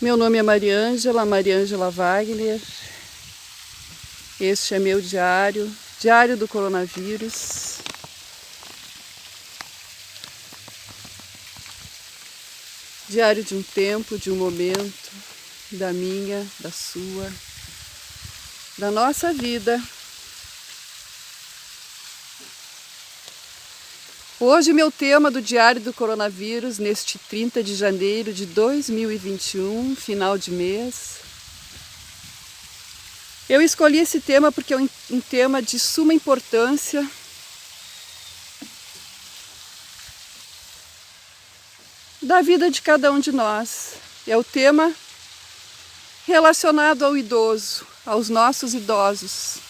Meu nome é Mariângela Wagner. Este é meu diário, Diário do Coronavírus. Diário de um tempo, de um momento, da minha, da sua, da nossa vida. Hoje meu tema do Diário do Coronavírus, neste 30 de janeiro de 2021, final de mês. Eu escolhi esse tema porque é um tema de suma importância da vida de cada um de nós. É o tema relacionado ao idoso, aos nossos idosos.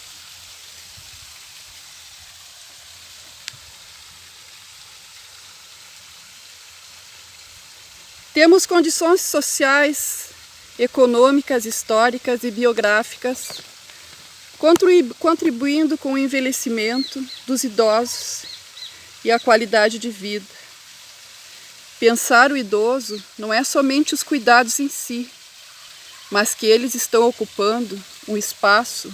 Temos condições sociais, econômicas, históricas e biográficas contribuindo com o envelhecimento dos idosos e a qualidade de vida. Pensar o idoso não é somente os cuidados em si, mas que eles estão ocupando um espaço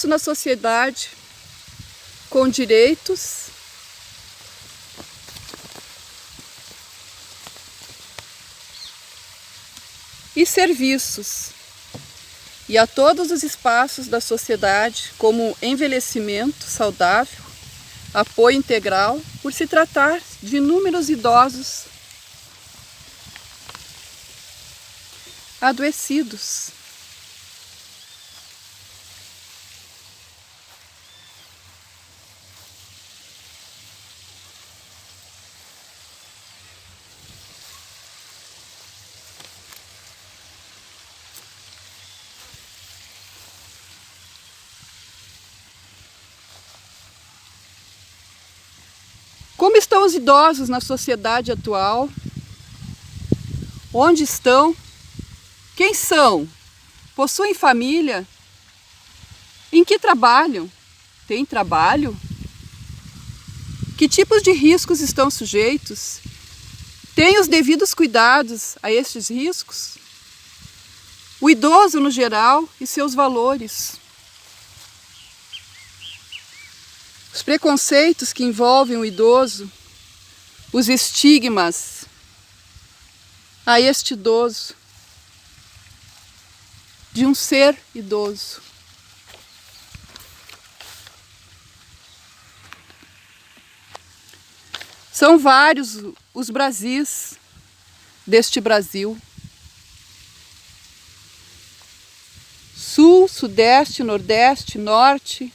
na sociedade com direitos e serviços, e a todos os espaços da sociedade como envelhecimento saudável, apoio integral, por se tratar de inúmeros idosos adoecidos. Como estão os idosos na sociedade atual? Onde estão? Quem são? Possuem família? Em que trabalham? Têm trabalho? Que tipos de riscos estão sujeitos? Têm os devidos cuidados a estes riscos? O idoso no geral e seus valores. Os preconceitos que envolvem o idoso, os estigmas a este idoso, de um ser idoso. São vários os Brasis deste Brasil. Sul, Sudeste, Nordeste, Norte,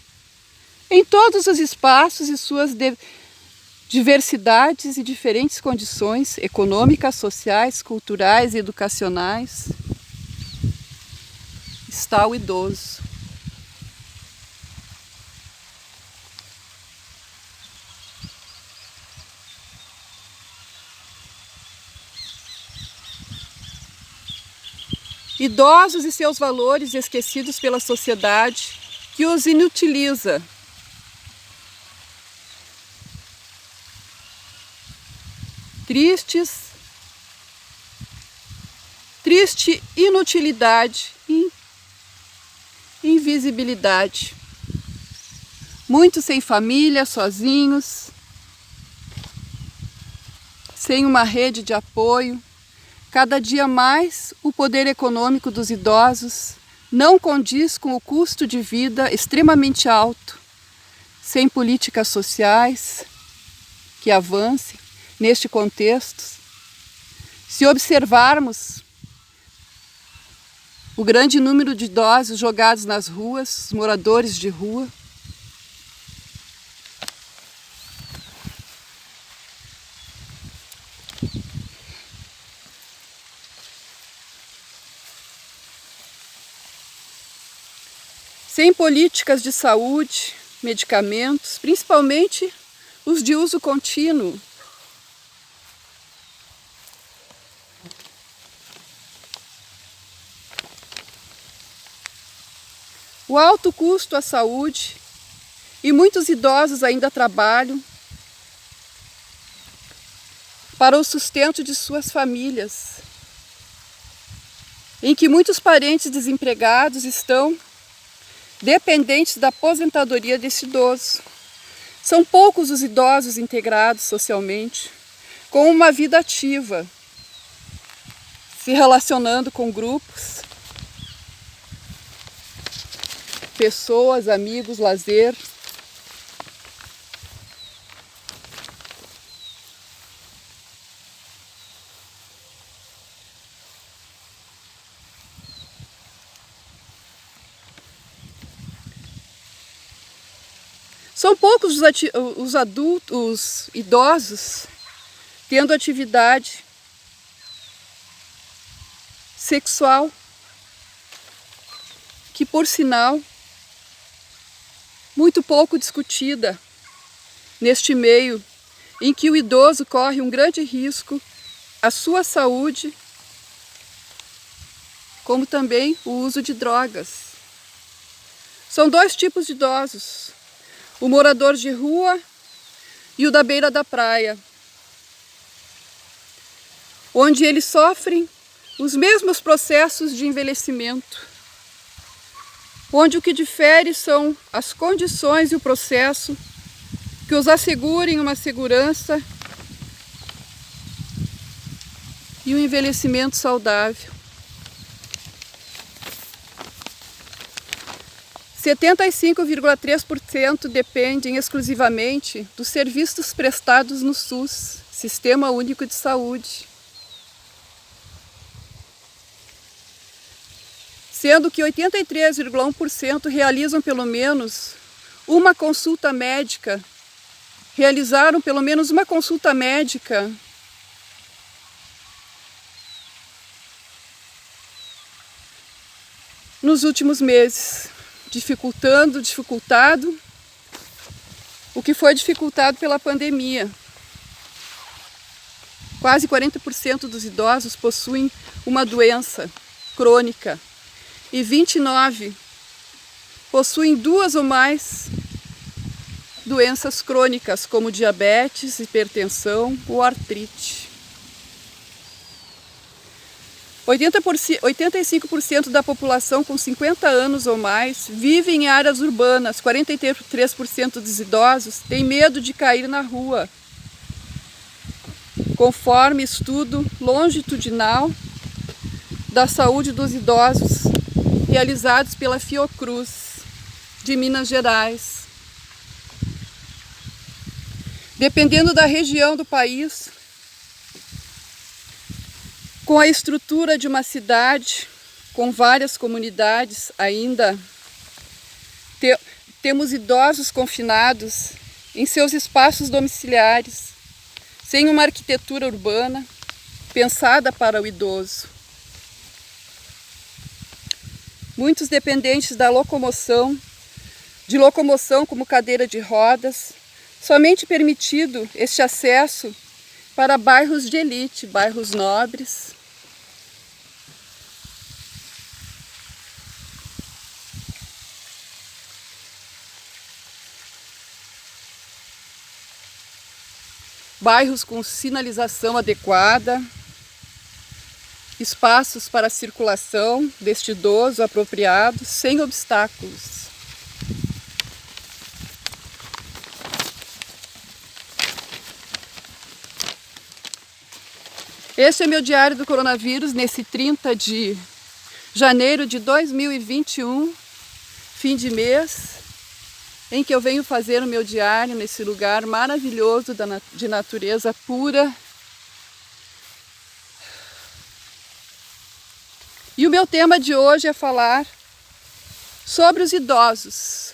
em todos os espaços e suas diversidades e diferentes condições econômicas, sociais, culturais e educacionais, está o idoso. Idosos e seus valores esquecidos pela sociedade que os inutiliza. Triste inutilidade e invisibilidade. Muitos sem família, sozinhos, sem uma rede de apoio. Cada dia mais o poder econômico dos idosos não condiz com o custo de vida extremamente alto, sem políticas sociais que avancem neste contexto. Se observarmos o grande número de idosos jogados nas ruas, os moradores de rua, sem políticas de saúde, medicamentos, principalmente os de uso contínuo, o alto custo à saúde, e muitos idosos ainda trabalham para o sustento de suas famílias, em que muitos parentes desempregados estão dependentes da aposentadoria desse idoso. São poucos os idosos integrados socialmente, com uma vida ativa, se relacionando com grupos, pessoas, amigos, lazer. São poucos os adultos, os idosos, tendo atividade sexual, que por sinal, muito pouco discutida neste meio, em que o idoso corre um grande risco à sua saúde, como também o uso de drogas. São dois tipos de idosos: o morador de rua e o da beira da praia, onde eles sofrem os mesmos processos de envelhecimento, onde o que difere são as condições e o processo que os assegurem uma segurança e um envelhecimento saudável. 75,3% dependem exclusivamente dos serviços prestados no SUS, Sistema Único de Saúde. Sendo que 83,1% realizam pelo menos uma consulta médica, realizaram pelo menos uma consulta médica nos últimos meses, dificultado o que foi dificultado pela pandemia. Quase 40% dos idosos possuem uma doença crônica e 29% possuem duas ou mais doenças crônicas, como diabetes, hipertensão ou artrite. 85% da população com 50 anos ou mais vive em áreas urbanas. 43% dos idosos têm medo de cair na rua, conforme estudo longitudinal da saúde dos idosos realizados pela Fiocruz de Minas Gerais. Dependendo da região do país, com a estrutura de uma cidade, com várias comunidades ainda, temos idosos confinados em seus espaços domiciliares, sem uma arquitetura urbana pensada para o idoso. Muitos dependentes da locomoção, como cadeira de rodas, somente permitido este acesso para bairros de elite, bairros nobres. Bairros com sinalização adequada, espaços para circulação deste idoso apropriados, sem obstáculos. Este é meu diário do coronavírus nesse 30 de janeiro de 2021, fim de mês, em que eu venho fazer o meu diário nesse lugar maravilhoso de natureza pura. E o meu tema de hoje é falar sobre os idosos.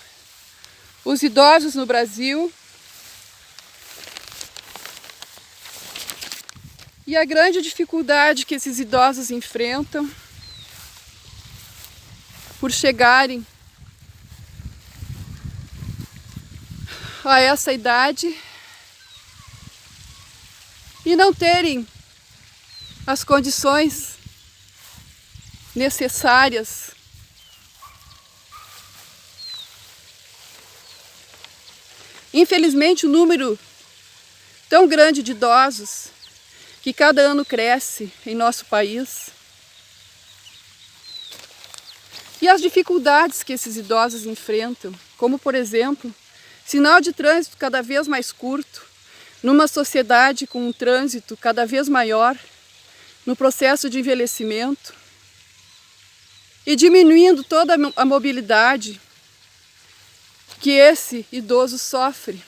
Os idosos no Brasil e a grande dificuldade que esses idosos enfrentam por chegarem a essa idade e não terem as condições necessárias Infelizmente, o número tão grande de idosos que cada ano cresce em nosso país e as dificuldades que esses idosos enfrentam, como, por exemplo, sinal de trânsito cada vez mais curto, numa sociedade com um trânsito cada vez maior, no processo de envelhecimento, e diminuindo toda a mobilidade que esse idoso sofre.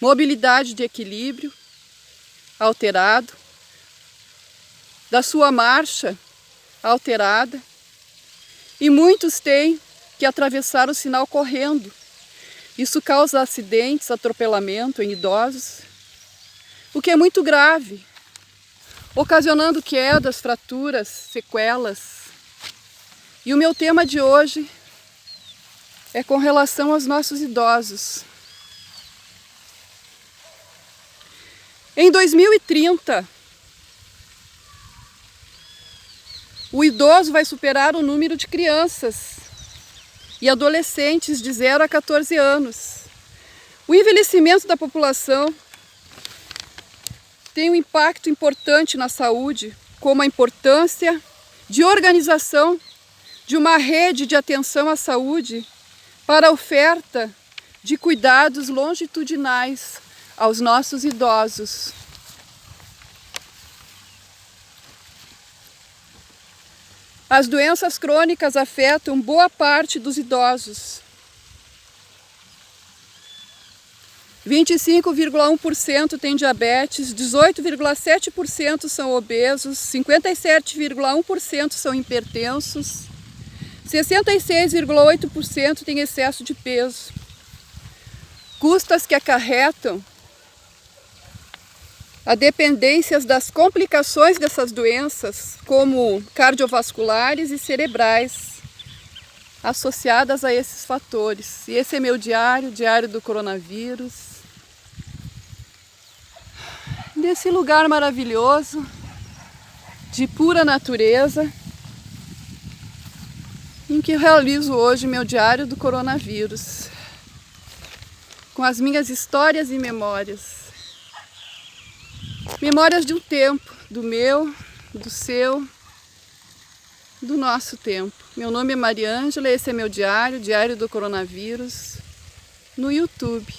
Mobilidade de equilíbrio alterado, da sua marcha alterada, e muitos têm que atravessar o sinal correndo. Isso causa acidentes, atropelamento em idosos, o que é muito grave, ocasionando quedas, fraturas, sequelas. E o meu tema de hoje é com relação aos nossos idosos. Em 2030, o idoso vai superar o número de crianças e adolescentes de 0 a 14 anos. O envelhecimento da população tem um impacto importante na saúde, como a importância de organização de uma rede de atenção à saúde para a oferta de cuidados longitudinais aos nossos idosos. As doenças crônicas afetam boa parte dos idosos. 25,1% têm diabetes, 18,7% são obesos, 57,1% são hipertensos, 66,8% têm excesso de peso. Custas que acarretam a dependências das complicações dessas doenças, como cardiovasculares e cerebrais, associadas a esses fatores. E esse é meu diário, diário do coronavírus. Nesse lugar maravilhoso, de pura natureza, em que eu realizo hoje meu diário do coronavírus, com as minhas histórias e memórias. Memórias de um tempo, do meu, do seu, do nosso tempo. Meu nome é Mariângela, esse é meu diário, Diário do Coronavírus, no YouTube.